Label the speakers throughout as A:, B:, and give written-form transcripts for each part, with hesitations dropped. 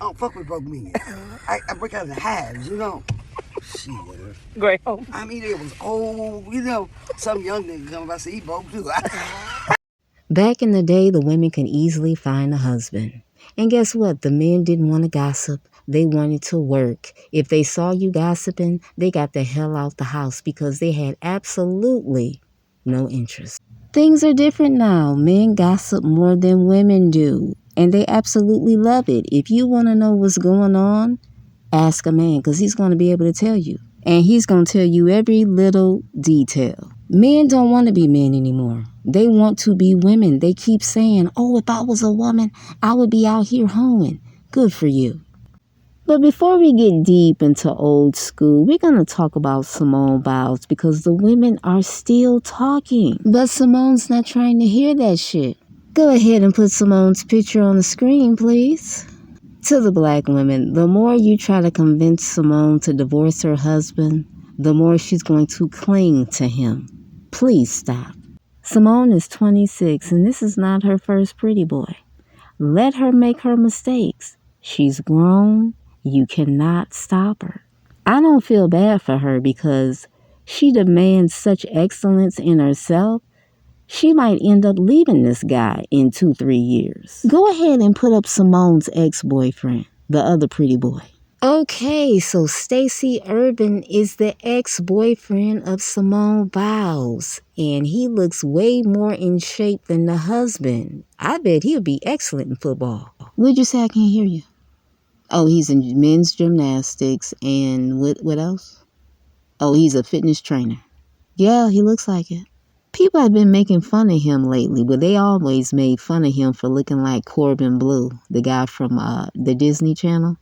A: don't fuck with broke men. I break out in halves, you know. Shit.
B: Great home.
A: I mean, it was old, you know. Some young nigga come by, say he broke too.
C: Back in the day, the women could easily find a husband. And guess what? The men didn't want to gossip. They wanted to work. If they saw you gossiping, they got the hell out the house because they had absolutely no interest. Things are different now. Men gossip more than women do. And they absolutely love it. If you want to know what's going on, ask a man because he's going to be able to tell you. And he's going to tell you every little detail. Men don't want to be men anymore. They want to be women. They keep saying, oh, if I was a woman, I would be out here hoeing. Good for you. But before we get deep into old school, we're going to talk about Simone Biles because the women are still talking. But Simone's not trying to hear that shit. Go ahead and put Simone's picture on the screen, please. To the black women, the more you try to convince Simone to divorce her husband, the more she's going to cling to him. Please stop. Simone is 26 and this is not her first pretty boy. Let her make her mistakes. She's grown. You cannot stop her. I don't feel bad for her because she demands such excellence in herself. She might end up leaving this guy in 2-3 years. Go ahead and put up Simone's ex-boyfriend, the other pretty boy. Okay, so Stacey Urban is the ex-boyfriend of Simone Biles, and he looks way more in shape than the husband. I bet he'll be excellent in football. What'd you say? I can't hear you. Oh, he's in men's gymnastics, and what else? Oh, he's a fitness trainer. Yeah, he looks like it. People have been making fun of him lately, but they always made fun of him for looking like Corbin Bleu, the guy from the Disney Channel.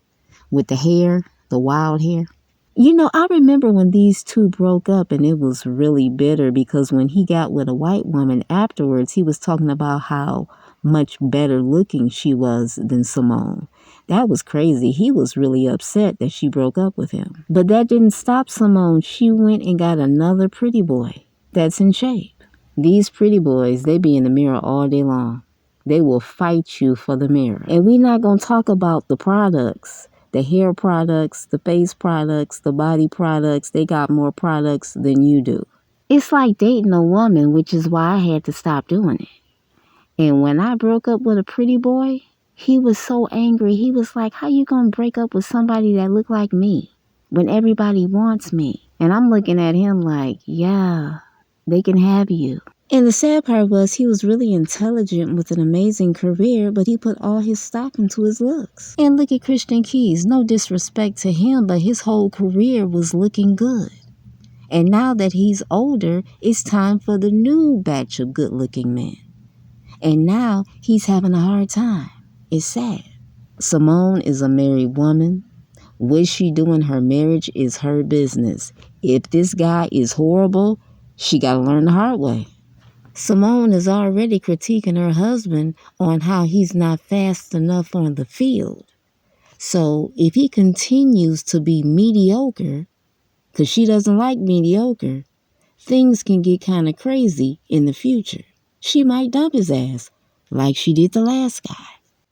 C: With the hair, the wild hair. You know, I remember when these two broke up and it was really bitter because when he got with a white woman afterwards, he was talking about how much better looking she was than Simone. That was crazy. He was really upset that she broke up with him. But that didn't stop Simone. She went and got another pretty boy that's in shape. These pretty boys, they be in the mirror all day long. They will fight you for the mirror. And we're not going to talk about the products. The hair products, the face products, the body products, they got more products than you do. It's like dating a woman, which is why I had to stop doing it. And when I broke up with a pretty boy, he was so angry. He was like, how you going to break up with somebody that look like me when everybody wants me? And I'm looking at him like, yeah, they can have you. And the sad part was he was really intelligent with an amazing career, but he put all his stock into his looks. And look at Christian Keys. No disrespect to him, but his whole career was looking good. And now that he's older, it's time for the new batch of good-looking men. And now he's having a hard time. It's sad. Simone is a married woman. What she do in her marriage is her business. If this guy is horrible, she got to learn the hard way. Simone is already critiquing her husband on how he's not fast enough on the field. So if he continues to be mediocre, because she doesn't like mediocre, things can get kind of crazy in the future. She might dump his ass like she did the last guy.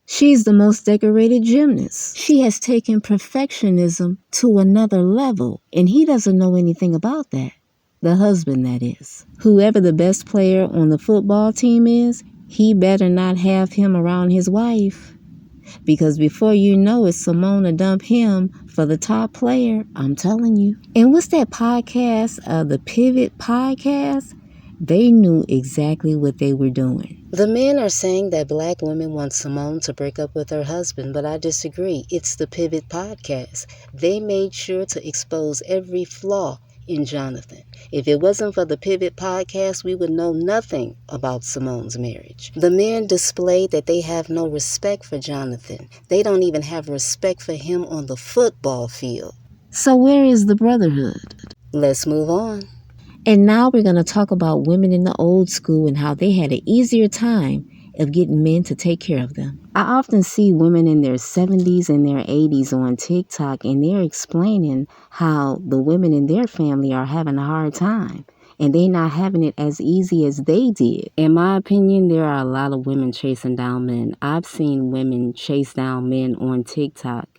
C: She's the most decorated gymnast. She has taken perfectionism to another level, and he doesn't know anything about that. The husband, that is. Whoever the best player on the football team is, he better not have him around his wife. Because before you know it, Simone will dump him for the top player. I'm telling you. And what's that podcast? The Pivot Podcast? They knew exactly what they were doing. The men are saying that black women want Simone to break up with her husband, but I disagree. It's the Pivot Podcast. They made sure to expose every flaw in Jonathan. If it wasn't for the Pivot Podcast, we would know nothing about Simone's marriage. The men displayed that they have no respect for Jonathan. They don't even have respect for him on the football field. So where is the brotherhood? Let's move on. And now we're going to talk about women in the old school and how they had an easier time of getting men to take care of them. I often see women in their 70s and their 80s on TikTok, and they're explaining how the women in their family are having a hard time. and they not having it as easy as they did. In my opinion, there are a lot of women chasing down men. I've seen women chase down men on TikTok.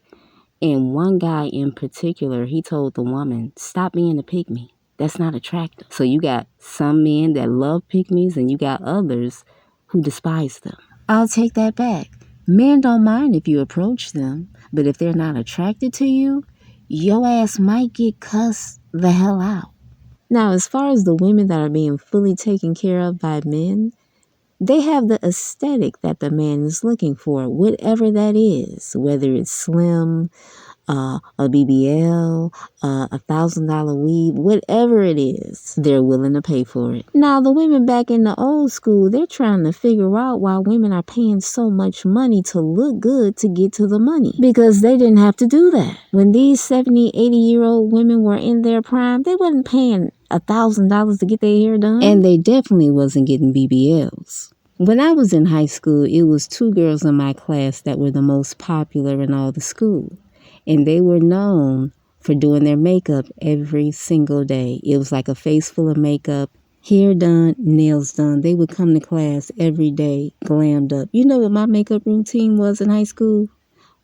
C: And one guy in particular, he told the woman, stop being a pygmy. That's not attractive. So you got some men that love pygmies and you got others who despise them. I'll take that back. Men don't mind if you approach them, but if they're not attracted to you, your ass might get cussed the hell out. Now, as far as the women that are being fully taken care of by men, they have the aesthetic that the man is looking for, whatever that is, whether it's slim, a BBL, $1,000 weave, whatever it is, they're willing to pay for it. Now, the women back in the old school, they're trying to figure out why women are paying so much money to look good to get to the money, because they didn't have to do that. When these 70, 80-year-old women were in their prime, they wasn't paying $1,000 to get their hair done, and they definitely wasn't getting BBLs. When I was in high school, it was 2 girls in my class that were the most popular in all the school. And they were known for doing their makeup every single day. It was like a face full of makeup, hair done, nails done. They would come to class every day, glammed up. You know what my makeup routine was in high school?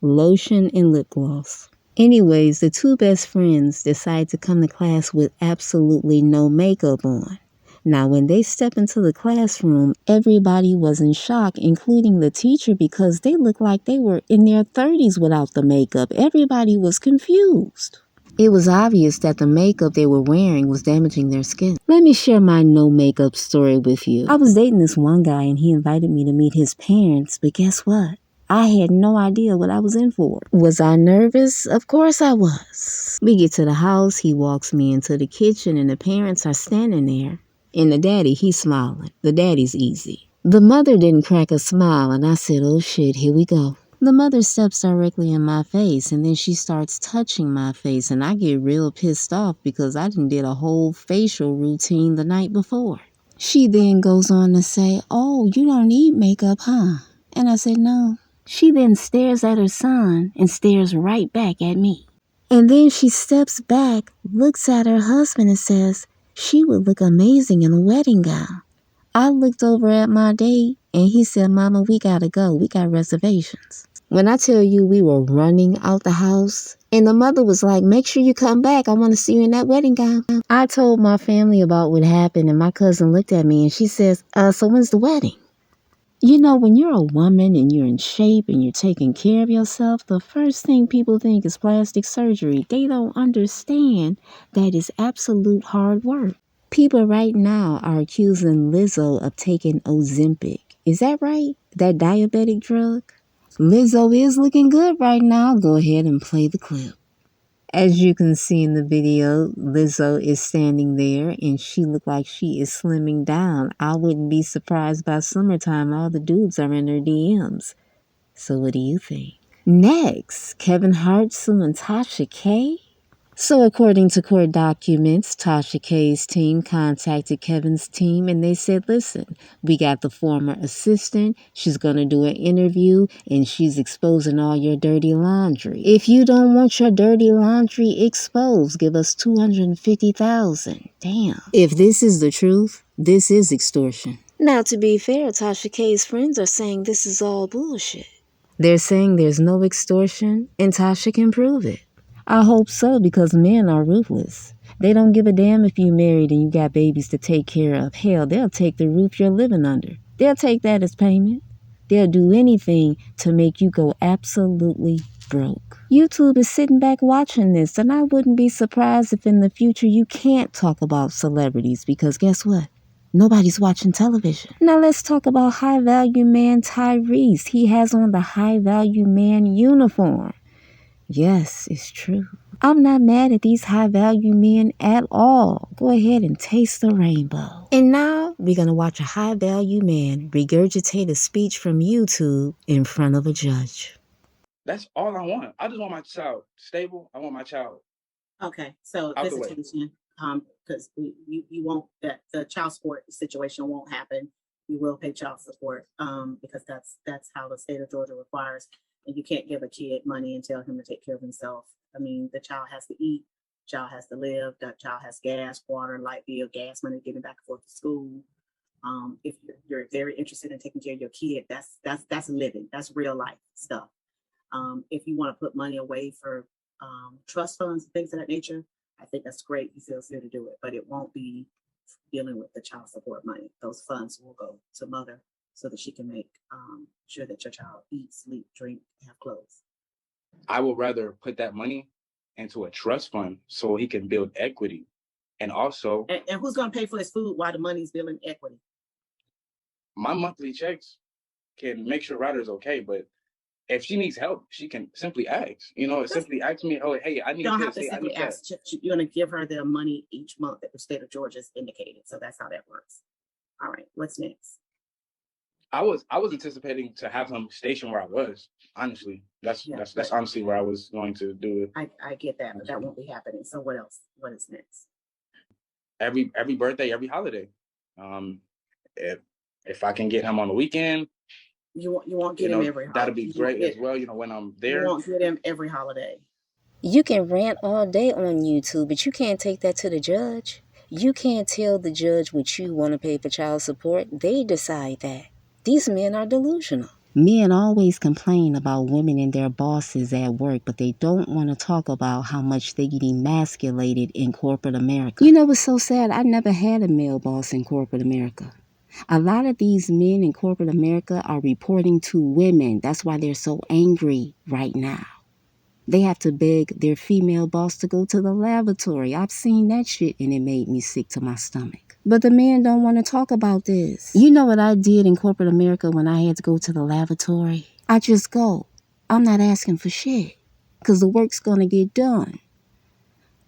C: Lotion and lip gloss. Anyways, the 2 best friends decided to come to class with absolutely no makeup on. Now, when they stepped into the classroom, everybody was in shock, including the teacher, because they looked like they were in their 30s without the makeup. Everybody was confused. It was obvious that the makeup they were wearing was damaging their skin. Let me share my no makeup story with you. I was dating this one guy and he invited me to meet his parents, but guess what? I had no idea what I was in for. Was I nervous? Of course I was. We get to the house, he walks me into the kitchen and the parents are standing there. And the daddy, he's smiling. The daddy's easy. The mother didn't crack a smile, and I said, oh shit, here we go. The mother steps directly in my face, and then she starts touching my face, and I get real pissed off because I did a whole facial routine the night before. She then goes on to say, oh, you don't need makeup, huh? And I said, no. She then stares at her son and stares right back at me. And then she steps back, looks at her husband and says, she would look amazing in a wedding gown. I looked over at my date and he said, Mama, we gotta go. We got reservations. When I tell you we were running out the house and the mother was like, make sure you come back. I want to see you in that wedding gown. I told my family about what happened and my cousin looked at me and she says, so when's the wedding? You know, when you're a woman and you're in shape and you're taking care of yourself, the first thing people think is plastic surgery. They don't understand that it's absolute hard work. People right now are accusing Lizzo of taking Ozempic. Is that right? That diabetic drug? Lizzo is looking good right now. Go ahead and play the clip. As you can see in the video, Lizzo is standing there and she looked like she is slimming down. I wouldn't be surprised by summertime. All the dudes are in her DMs. So what do you think? Next, Kevin Hart suing Tasha K. So according to court documents, Tasha K's team contacted Kevin's team and they said, listen, we got the former assistant. She's going to do an interview and she's exposing all your dirty laundry. If you don't want your dirty laundry exposed, give us $250,000. Damn. If this is the truth, this is extortion. Now, to be fair, Tasha K's friends are saying this is all bullshit. They're saying there's no extortion and Tasha can prove it. I hope so, because men are ruthless. They don't give a damn if you're married and you got babies to take care of. Hell, they'll take the roof you're living under. They'll take that as payment. They'll do anything to make you go absolutely broke. YouTube is sitting back watching this, and I wouldn't be surprised if in the future you can't talk about celebrities, because guess what? Nobody's watching television. Now let's talk about High Value Man Tyrese. He has on the High Value Man uniform. Yes, it's true. I'm not mad at these high-value men at all. Go ahead and taste the rainbow. And now, we're going to watch a high-value man regurgitate a speech from YouTube in front of a judge.
B: That's all I want. I just want my child stable. I want my child.
D: Okay, so visitation, because you won't, that the child support situation won't happen. You will pay child support, because that's how the state of Georgia requires. And you can't give a kid money and tell him to take care of himself. I mean, the child has to eat, Child has to live. The child has gas, water, light bill, gas money, getting back and forth to school. If you're very interested in taking care of your kid, that's living. That's real life stuff. If you want to put money away for trust funds, things of that nature, I think that's great. You feel free to do it, but it won't be dealing with the child support money. Those funds will go to mother so that she can make sure that your child eats, sleep, drink, have clothes.
B: I would rather put that money into a trust fund so he can build equity. And also,
D: and who's going to pay for his food while the money's building equity?
B: My monthly checks can make sure Ryder's okay, but if she needs help, she can simply ask. Simply ask me, oh, hey, I need this. You
D: don't have to simply ask. You're going to give her the money each month that the state of Georgia has indicated. So that's how that works. All right, what's next?
B: I was anticipating to have him stationed where I was. Honestly, that's honestly where I was going to do it.
D: I get that, but that won't be happening. So what else? What is next?
B: Every birthday, every holiday. If I can get him on the weekend,
D: you won't get him every holiday.
B: That'll be great as well. When I'm there,
D: you won't get him every holiday.
C: You can rant all day on YouTube, but you can't take that to the judge. You can't tell the judge what you want to pay for child support. They decide that. These men are delusional. Men always complain about women and their bosses at work, but they don't want to talk about how much they get emasculated in corporate America. You know what's so sad? I never had a male boss in corporate America. A lot of these men in corporate America are reporting to women. That's why they're so angry right now. They have to beg their female boss to go to the lavatory. I've seen that shit and it made me sick to my stomach. But the men don't want to talk about this. You know what I did in corporate America when I had to go to the lavatory? I just go. I'm not asking for shit because the work's going to get done.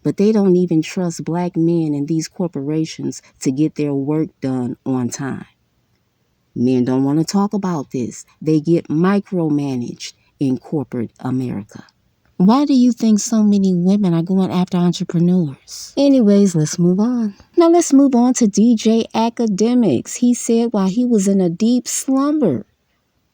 C: But they don't even trust black men in these corporations to get their work done on time. Men don't want to talk about this. They get micromanaged in corporate America. Why do you think so many women are going after entrepreneurs? Anyways, let's move on. Now let's move on to DJ Akademiks. He said while he was in a deep slumber,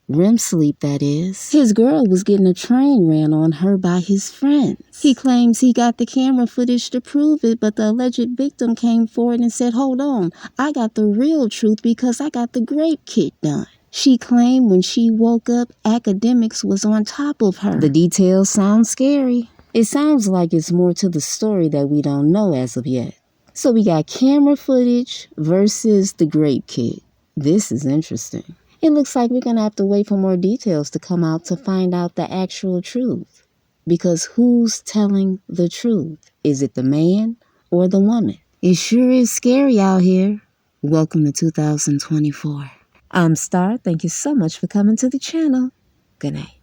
C: REM sleep that is, his girl was getting a train ran on her by his friends. He claims he got the camera footage to prove it, but the alleged victim came forward and said, hold on, I got the real truth because I got the grape kit done. She claimed when she woke up, Akademiks was on top of her. The details sound scary. It sounds like it's more to the story that we don't know as of yet. So we got camera footage versus the grape kit. This is interesting. It looks like we're going to have to wait for more details to come out to find out the actual truth. Because who's telling the truth? Is it the man or the woman? It sure is scary out here. Welcome to 2024. I'm Star. Thank you so much for coming to the channel. Good night.